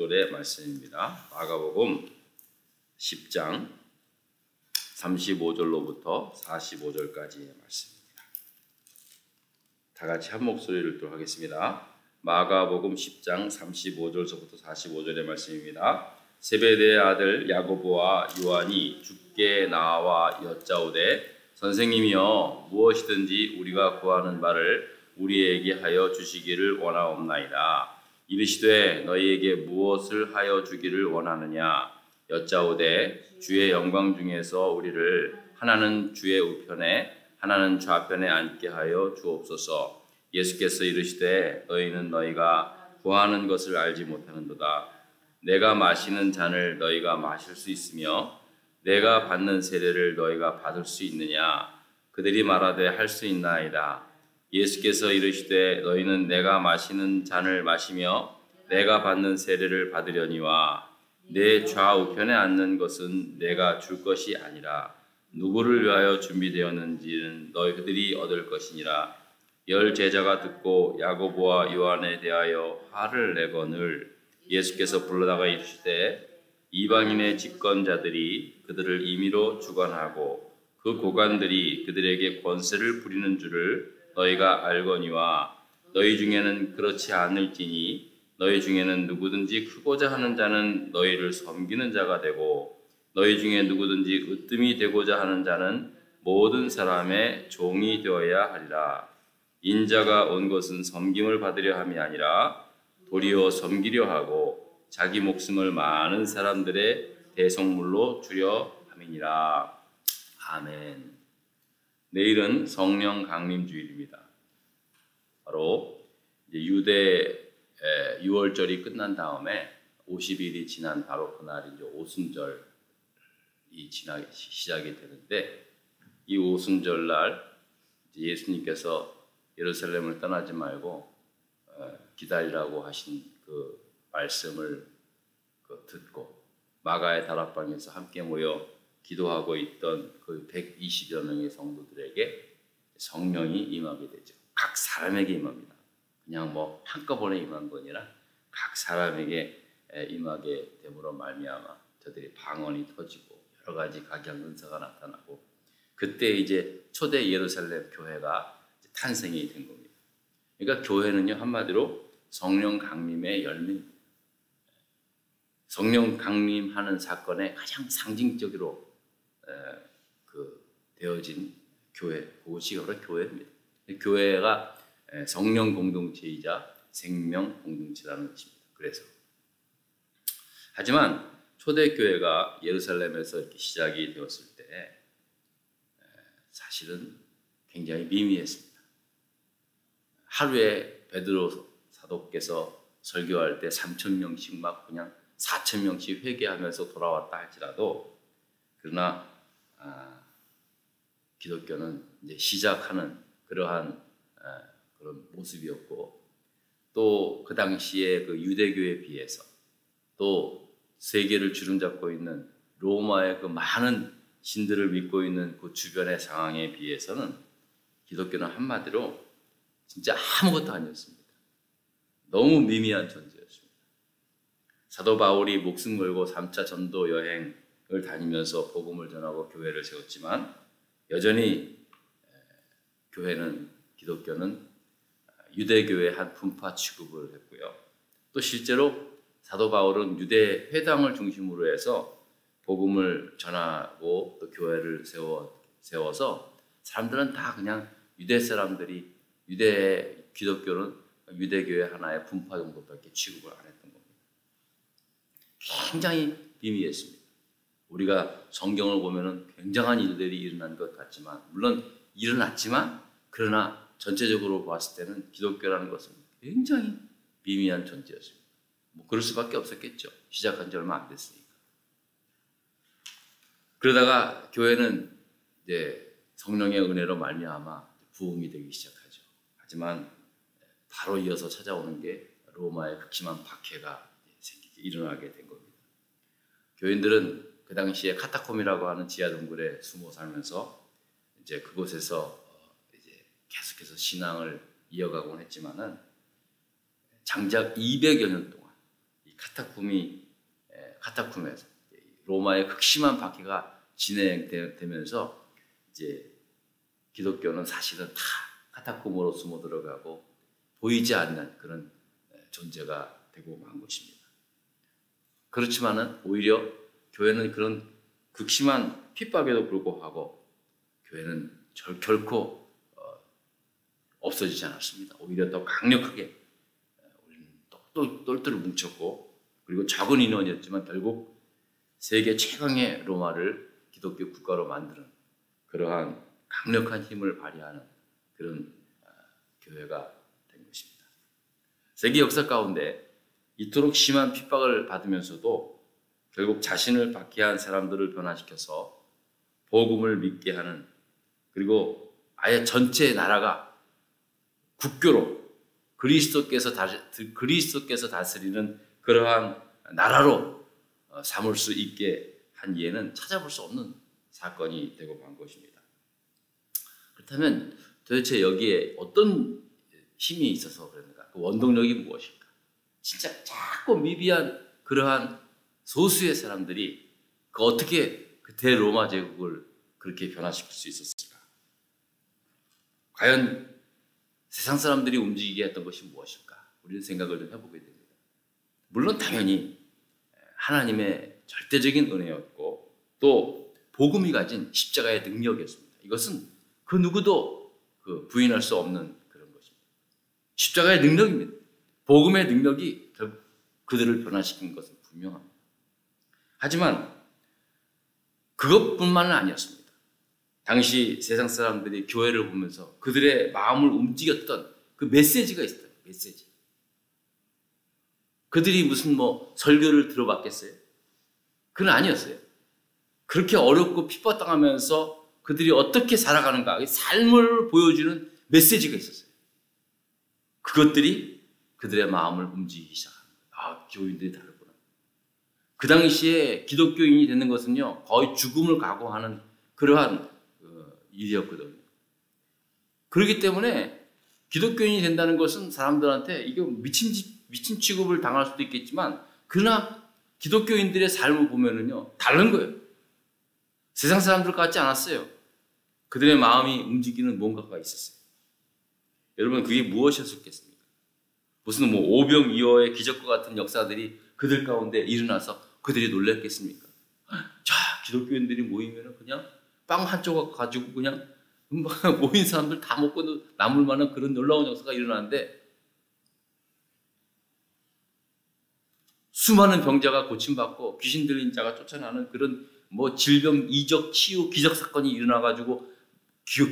35절의 말씀입니다. 마가복음 10장 35절로부터 45절까지의 말씀입니다. 다 같이 한 목소리를 또 하겠습니다. 마가복음 10장 35절서부터 45절의 말씀입니다. 세베대의 아들 야고보와 요한이 주께 나와 여짜오되 선생님이여 무엇이든지 우리가 구하는 바를 우리에게 하여 주시기를 원하옵나이다. 이르시되 너희에게 무엇을 하여 주기를 원하느냐 여짜오되 주의 영광 중에서 우리를 하나는 주의 우편에 하나는 좌편에 앉게 하여 주옵소서. 예수께서 이르시되 너희는 너희가 구하는 것을 알지 못하는도다. 내가 마시는 잔을 너희가 마실 수 있으며 내가 받는 세례를 너희가 받을 수 있느냐. 그들이 말하되 할 수 있나이다. 예수께서 이르시되 너희는 내가 마시는 잔을 마시며 내가 받는 세례를 받으려니와 내 좌우편에 앉는 것은 내가 줄 것이 아니라 누구를 위하여 준비되었는지는 너희들이 얻을 것이니라. 열 제자가 듣고 야고보와 요한에 대하여 화를 내거늘 예수께서 불러다가 이르시되 이방인의 집권자들이 그들을 임의로 주관하고 그 고관들이 그들에게 권세를 부리는 줄을 너희가 알거니와 너희 중에는 그렇지 않을지니 너희 중에는 누구든지 크고자 하는 자는 너희를 섬기는 자가 되고 너희 중에 누구든지 으뜸이 되고자 하는 자는 모든 사람의 종이 되어야 하리라. 인자가 온 것은 섬김을 받으려 함이 아니라 도리어 섬기려 하고 자기 목숨을 많은 사람들의 대속물로 주려 함이니라. 아멘. 내일은 성령 강림 주일입니다. 바로 유대 6월절이 끝난 다음에 50일이 지난 바로 그날이 이제 오순절이 시작이 되는데 이 오순절날 예수님께서 예루살렘을 떠나지 말고 기다리라고 하신 그 말씀을 듣고 마가의 다락방에서 함께 모여 기도하고 있던 그 120여 명의 성도들에게 성령이 임하게 되죠. 각 사람에게 임합니다. 그냥 뭐 한꺼번에 임한 거 아니라 각 사람에게 임하게 됨으로 말미암아 저들이 방언이 터지고 여러 가지 각양 은사가 나타나고 그때 이제 초대 예루살렘 교회가 탄생이 된 겁니다. 그러니까 교회는요 한마디로 성령 강림의 열매입니다. 성령 강림하는 사건의 가장 상징적으로 되어진 교회, 그것이 바로 교회입니다. 교회가 성령 공동체이자 생명 공동체라는 것입니다. 그래서 하지만 초대교회가 예루살렘에서 이렇게 시작이 되었을 때 사실은 굉장히 미미했습니다. 하루에 베드로 사도께서 설교할 때 3,000명씩 막 그냥 4,000명씩 회개하면서 돌아왔다 할지라도 그러나 기독교는 이제 시작하는 그러한 그런 모습이었고 또 그 당시에 그 유대교에 비해서 또 세계를 주름잡고 있는 로마의 그 많은 신들을 믿고 있는 그 주변의 상황에 비해서는 기독교는 한마디로 진짜 아무것도 아니었습니다. 너무 미미한 존재였습니다. 사도 바울이 목숨 걸고 3차 전도 여행을 다니면서 복음을 전하고 교회를 세웠지만 여전히 기독교는 유대교의 한 분파 취급을 했고요. 또 실제로 사도 바울은 유대 회당을 중심으로 해서 복음을 전하고 또 교회를 세워서 사람들은 다 그냥 유대 사람들이 기독교는 유대교의 하나의 분파 정도밖에 취급을 안 했던 겁니다. 굉장히 비미했습니다. 우리가 성경을 보면은 굉장한 일들이 일어난 것 같지만 물론 일어났지만 그러나 전체적으로 봤을 때는 기독교라는 것은 굉장히 미미한 존재였습니다. 뭐 그럴 수밖에 없었겠죠. 시작한 지 얼마 안 됐으니까. 그러다가 교회는 이제 성령의 은혜로 말미암아 부흥이 되기 시작하죠. 하지만 바로 이어서 찾아오는 게 로마의 극심한 박해가 일어나게 된 겁니다. 교인들은 그 당시에 카타콤이라고 하는 지하 동굴에 숨어 살면서 이제 그곳에서 이제 계속해서 신앙을 이어가곤 했지만은 장작 200여 년 동안 이 카타쿰에서 로마의 극심한 박해가 진행되면서 이제 기독교는 사실은 다 카타쿰으로 숨어 들어가고 보이지 않는 그런 존재가 되고 만 것입니다. 그렇지만은 오히려 교회는 그런 극심한 핍박에도 불구하고 교회는 결코 없어지지 않았습니다. 오히려 더 강력하게 우리는 똘똘 뭉쳤고, 그리고 적은 인원이었지만 결국 세계 최강의 로마를 기독교 국가로 만드는 그러한 강력한 힘을 발휘하는 그런 교회가 된 것입니다. 세계 역사 가운데 이토록 심한 핍박을 받으면서도 결국 자신을 박해한 사람들을 변화시켜서 복음을 믿게 하는, 그리고 아예 전체 나라가 국교로 그리스도께서 다스리는 그러한 나라로 삼을 수 있게 한 예는 찾아볼 수 없는 사건이 되고 만 것입니다. 그렇다면 도대체 여기에 어떤 힘이 있어서 그런가? 그 원동력이 무엇일까? 진짜 작고 미비한 그러한 소수의 사람들이 어떻게 그 대로마 제국을 그렇게 변화시킬 수 있었을까? 과연 세상 사람들이 움직이게 했던 것이 무엇일까? 우리는 생각을 좀 해보게 됩니다. 물론 당연히 하나님의 절대적인 은혜였고 또 복음이 가진 십자가의 능력이었습니다. 이것은 그 누구도 부인할 수 없는 그런 것입니다. 십자가의 능력입니다. 복음의 능력이 그들을 변화시킨 것은 분명합니다. 하지만 그것뿐만은 아니었습니다. 당시 세상 사람들이 교회를 보면서 그들의 마음을 움직였던 그 메시지가 있어요. 메시지. 그들이 무슨 설교를 들어봤겠어요? 그건 아니었어요. 그렇게 어렵고 핍박당하면서 그들이 어떻게 살아가는가, 삶을 보여주는 메시지가 있었어요. 그것들이 그들의 마음을 움직이기 시작합니다. 아, 교인들이 다르구나. 그 당시에 기독교인이 되는 것은요, 거의 죽음을 각오하는 그러한 일이었거든요. 그렇기 때문에 기독교인이 된다는 것은 사람들한테 이게 미친 취급을 당할 수도 있겠지만, 그러나 기독교인들의 삶을 보면은요, 다른 거예요. 세상 사람들 같지 않았어요. 그들의 마음이 움직이는 뭔가가 있었어요. 여러분, 그게 무엇이었겠습니까? 무슨 오병이어의 기적과 같은 역사들이 그들 가운데 일어나서 그들이 놀랐겠습니까? 자, 기독교인들이 모이면 그냥 빵 한 조각 가지고 그냥 모인 사람들 다 먹고 남을 만한 그런 놀라운 역사가 일어나는데, 수많은 병자가 고침받고 귀신 들린 자가 쫓아나는 그런 질병 이적 치유 기적 사건이 일어나가지고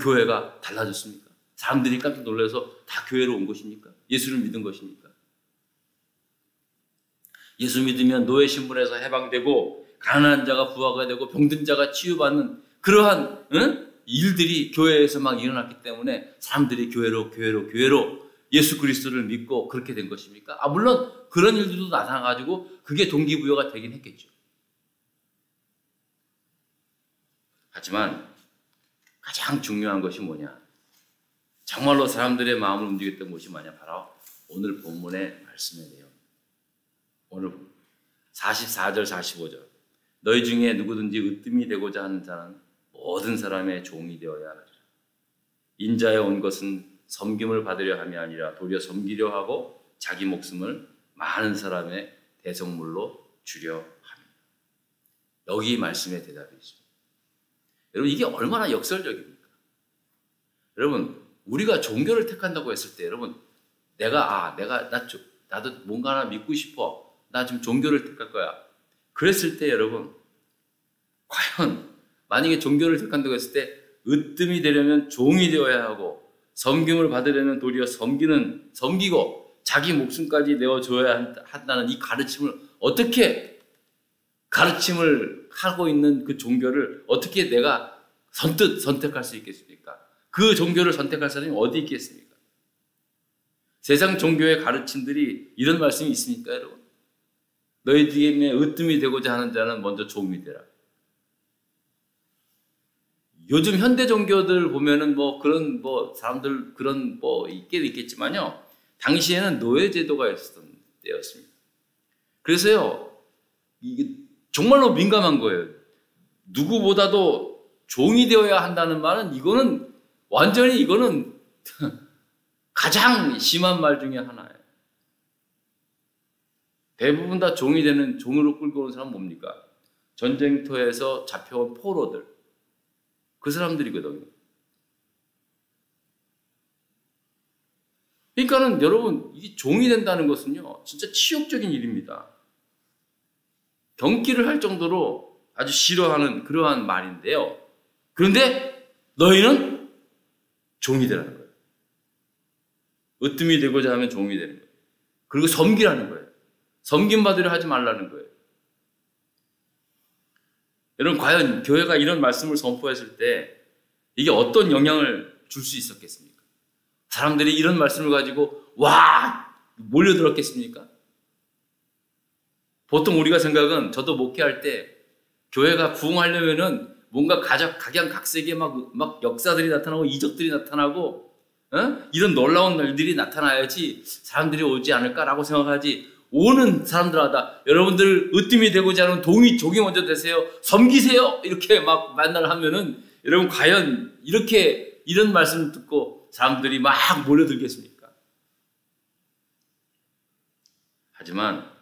교회가 달라졌습니까? 사람들이 깜짝 놀라서 다 교회로 온 것입니까? 예수를 믿은 것입니까? 예수 믿으면 노예 신분에서 해방되고 가난한 자가 부하가 되고 병든 자가 치유받는 그러한 일들이 교회에서 막 일어났기 때문에 사람들이 교회로 예수 그리스도를 믿고 그렇게 된 것입니까? 물론 그런 일들도 나타나가지고 그게 동기부여가 되긴 했겠죠. 하지만 가장 중요한 것이 뭐냐? 정말로 사람들의 마음을 움직였던 것이 뭐냐? 바로 오늘 본문의 말씀의 내용. 오늘 44절 45절. 너희 중에 누구든지 으뜸이 되고자 하는 자는 모든 사람의 종이 되어야 하리라. 인자에 온 것은 섬김을 받으려 함이 아니라 도리어 섬기려 하고 자기 목숨을 많은 사람의 대속물로 주려 합니다. 여기 말씀의 대답이 있습니다. 여러분, 이게 얼마나 역설적입니까? 여러분, 우리가 종교를 택한다고 했을 때, 여러분, 나도 뭔가 하나 믿고 싶어. 나 지금 종교를 택할 거야. 그랬을 때 여러분, 과연 만약에 종교를 택한다고 했을 때 으뜸이 되려면 종이 되어야 하고 섬김을 받으려면 도리어 섬기고 자기 목숨까지 내어줘야 한다는 이 가르침을 어떻게 가르침을 하고 있는 그 종교를 어떻게 내가 선뜻 선택할 수 있겠습니까? 그 종교를 선택할 사람이 어디 있겠습니까? 세상 종교의 가르침들이 이런 말씀이 있습니까, 여러분? 너희들에게 으뜸이 되고자 하는 자는 먼저 종이 되라. 요즘 현대 종교들 보면은 그런 사람들 있겠지만요. 당시에는 노예 제도가 있었던 때였습니다. 그래서요, 이게 정말로 민감한 거예요. 누구보다도 종이 되어야 한다는 말은 이거는 완전히 이거는 가장 심한 말 중에 하나예요. 대부분 다 종이 되는, 종으로 끌고 오는 사람은 뭡니까? 전쟁터에서 잡혀온 포로들. 그 사람들이거든요. 그러니까는 여러분, 이 종이 된다는 것은요, 진짜 치욕적인 일입니다. 경기를 할 정도로 아주 싫어하는 그러한 말인데요. 그런데 너희는 종이 되라는 거예요. 으뜸이 되고자 하면 종이 되는 거예요. 그리고 섬기라는 거예요. 섬김받으려 하지 말라는 거예요. 여러분, 과연 교회가 이런 말씀을 선포했을 때 이게 어떤 영향을 줄 수 있었겠습니까? 사람들이 이런 말씀을 가지고 와! 몰려들었겠습니까? 보통 우리가 생각은, 저도 목회할 때 교회가 부흥하려면은 뭔가 각양각색의 막 역사들이 나타나고 이적들이 나타나고 이런 놀라운 일들이 나타나야지 사람들이 오지 않을까라고 생각하지, 오는 사람들마다 여러분들 으뜸이 되고자 하는 종이 먼저 되세요. 섬기세요. 이렇게 막 만나를 하면은 여러분 과연 이렇게 이런 말씀을 듣고 사람들이 막 몰려들겠습니까? 하지만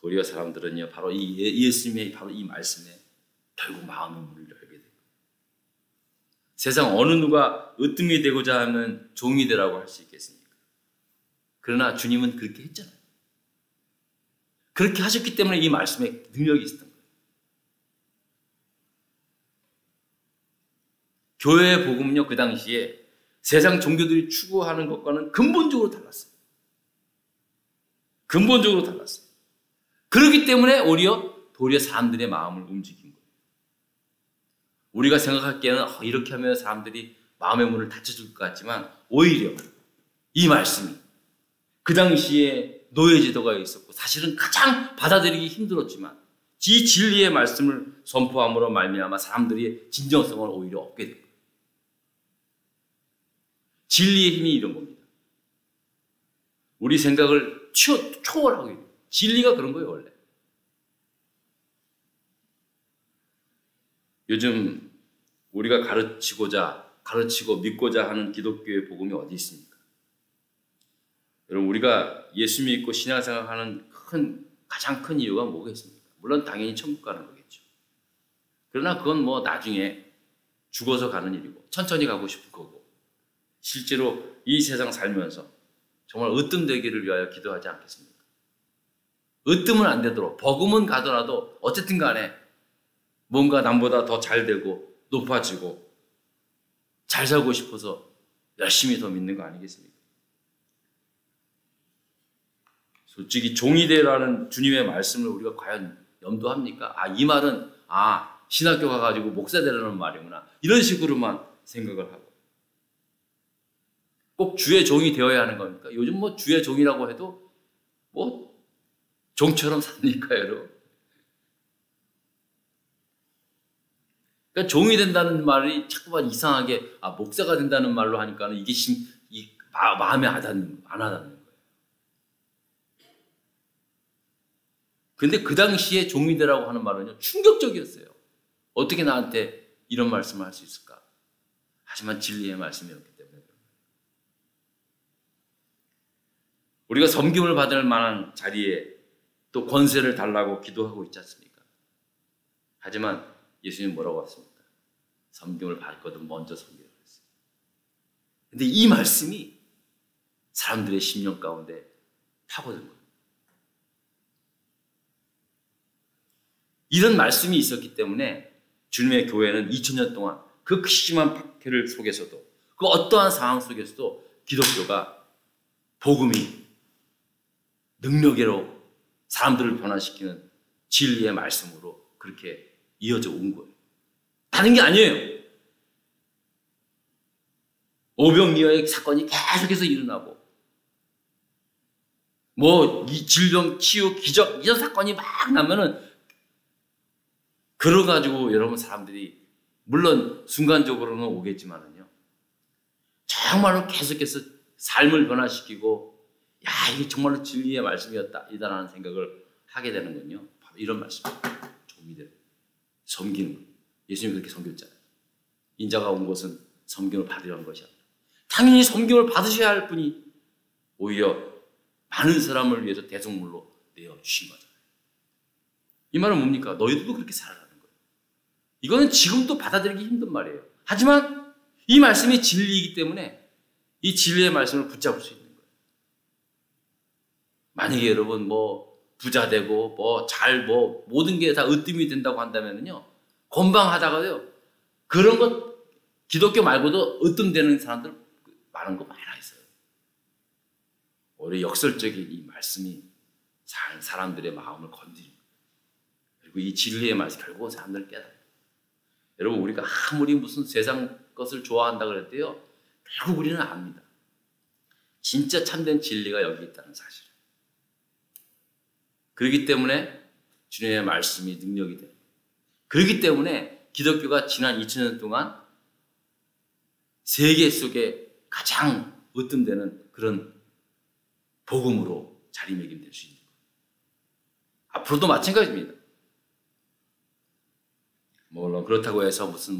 도리어 사람들은요, 바로 이 예수님의 바로 이 말씀에 결국 마음의 문을 열게 됩니다. 세상 어느 누가 으뜸이 되고자 하면 종이 되라고 할 수 있겠습니까? 그러나 주님은 그렇게 했잖아요. 그렇게 하셨기 때문에 이 말씀에 능력이 있었던 거예요. 교회의 복음은요, 그 당시에 세상 종교들이 추구하는 것과는 근본적으로 달랐어요. 근본적으로 달랐어요. 그렇기 때문에 도리어 사람들의 마음을 움직인 거예요. 우리가 생각하기에는 이렇게 하면 사람들이 마음의 문을 닫혀줄 것 같지만, 오히려 이 말씀이 그 당시에 노예제도가 있었고 사실은 가장 받아들이기 힘들었지만 이 진리의 말씀을 선포함으로 말미암아 사람들이 진정성을 오히려 얻게 됩니다. 진리의 힘이 이런 겁니다. 우리 생각을 초월하고 있는, 진리가 그런 거예요, 원래. 요즘 우리가 가르치고 믿고자 하는 기독교의 복음이 어디 있습니까? 여러분, 우리가 예수 믿고 신앙생활하는 가장 큰 이유가 뭐겠습니까? 물론 당연히 천국 가는 거겠죠. 그러나 그건 뭐 나중에 죽어서 가는 일이고 천천히 가고 싶은 거고, 실제로 이 세상 살면서 정말 으뜸되기를 위하여 기도하지 않겠습니까? 으뜸은 안 되도록, 복음은 가더라도 어쨌든 간에 뭔가 남보다 더 잘 되고 높아지고 잘 살고 싶어서 열심히 더 믿는 거 아니겠습니까? 솔직히 종이 되라는 주님의 말씀을 우리가 과연 염두합니까? 이 말은 신학교 가가지고 목사 되라는 말이구나, 이런 식으로만 생각을 하고, 꼭 주의 종이 되어야 하는 겁니까? 요즘 뭐 주의 종이라고 해도 뭐 종처럼 삽니까, 여러분? 그러니까 종이 된다는 말이 자꾸만 이상하게 목사가 된다는 말로 하니까는 이게 마음에 안 와닿는 거예요. 근데 그 당시에 종이 되라고 하는 말은요, 충격적이었어요. 어떻게 나한테 이런 말씀을 할 수 있을까? 하지만 진리의 말씀이었기 때문에 그런 거예요. 우리가 섬김을 받을 만한 자리에 또 권세를 달라고 기도하고 있지 않습니까? 하지만 예수님은 뭐라고 했습니까? 섬김을 받거든 먼저 섬기라고 했어요. 근데 이 말씀이 사람들의 심령 가운데 파고든 거예요. 이런 말씀이 있었기 때문에 주님의 교회는 2000년 동안 그 심한 박해를 속에서도, 그 어떠한 상황 속에서도 기독교가 복음이 능력으로 사람들을 변화시키는 진리의 말씀으로 그렇게 이어져 온 거예요. 다른 게 아니에요. 오병이어의 사건이 계속해서 일어나고, 뭐 질병 치유 기적 이런 사건이 막 나면은, 그래가지고 여러분 사람들이 물론 순간적으로는 오겠지만은요, 정말로 계속해서 삶을 변화시키고, 이게 정말로 진리의 말씀이었다, 이다라는 생각을 하게 되는 건요. 바로 이런 말씀입니다. 종이 되는 섬기는 거. 예수님이 그렇게 섬겼잖아요. 인자가 온 것은 섬김을 받으려는 것이 아니라 당연히 섬김을 받으셔야 할 분이 오히려 많은 사람을 위해서 대속물로 내어주신 거잖아요. 이 말은 뭡니까? 너희들도 그렇게 살아라는 거예요. 이거는 지금도 받아들이기 힘든 말이에요. 하지만 이 말씀이 진리이기 때문에 이 진리의 말씀을 붙잡을 수 있는 거예요. 만약에 여러분 부자 되고 모든 게 다 으뜸이 된다고 한다면요. 건방하다가요. 그런 것 기독교 말고도 으뜸되는 사람들 많은 거 많이 있어요. 오히려 역설적인 이 말씀이 사람들의 마음을 건드립니다. 그리고 이 진리의 말씀 결국은 사람들을 깨달아요. 여러분 우리가 아무리 무슨 세상 것을 좋아한다 그랬대요. 결국 우리는 압니다. 진짜 참된 진리가 여기 있다는 사실을. 그렇기 때문에 주님의 말씀이 능력이 돼요. 그렇기 때문에 기독교가 지난 2000년 동안 세계 속에 가장 으뜸되는 그런 복음으로 자리매김될 수 있는 거예요. 앞으로도 마찬가지입니다. 물론 그렇다고 해서 무슨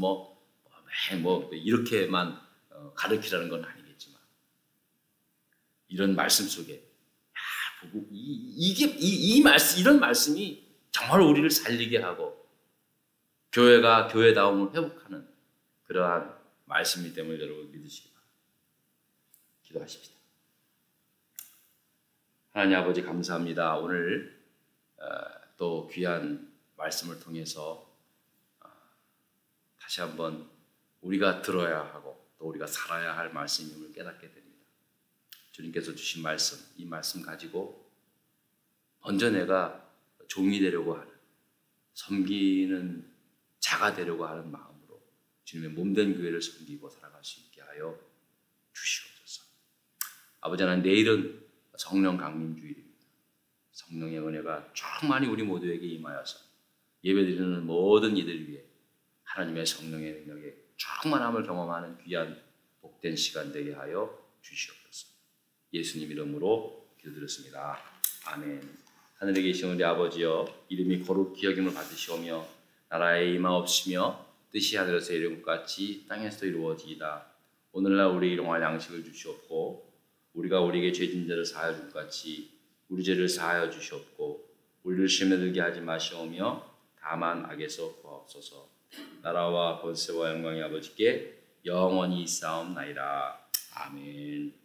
이렇게만 가르치라는 건 아니겠지만 이런 말씀 속에 이런 말씀이 정말 우리를 살리게 하고 교회가 교회다움을 회복하는 그러한 말씀이기 때문에 여러분 믿으시기 바랍니다. 기도하십시다. 하나님 아버지 감사합니다. 오늘 또 귀한 말씀을 통해서 다시 한번 우리가 들어야 하고 또 우리가 살아야 할 말씀임을 깨닫게 됩니다. 주님께서 주신 말씀, 이 말씀 가지고 먼저 내가 종이 되려고 하는, 섬기는 자가 되려고 하는 마음으로 주님의 몸된 교회를 섬기고 살아갈 수 있게 하여 주시옵소서. 아버지 하나님, 내일은 성령 강림 주일입니다. 성령의 은혜가 충만히 우리 모두에게 임하여서 예배드리는 모든 이들 위해 하나님의 성령의 능력에 충만함을 경험하는 귀한 복된 시간 되게 하여 주시옵소서. 예수님 이름으로 기도드렸습니다. 아멘. 하늘에 계신 우리 아버지여, 이름이 거룩히 여김을 받으시오며 나라에 임하옵시며 뜻이 하늘에서 이룬 것 같이 땅에서도 이루어지이다. 오늘날 우리 일용할 양식을 주시옵고 우리가 우리에게 죄진 자를 사하여 줄 것 같이 우리 죄를 사하여 주시옵고 우리를 시험에 들게 하지 마시오며 다만 악에서 구하옵소서. 나라와 권세와 영광이 아버지께 영원히 있사옵나이다. 아멘.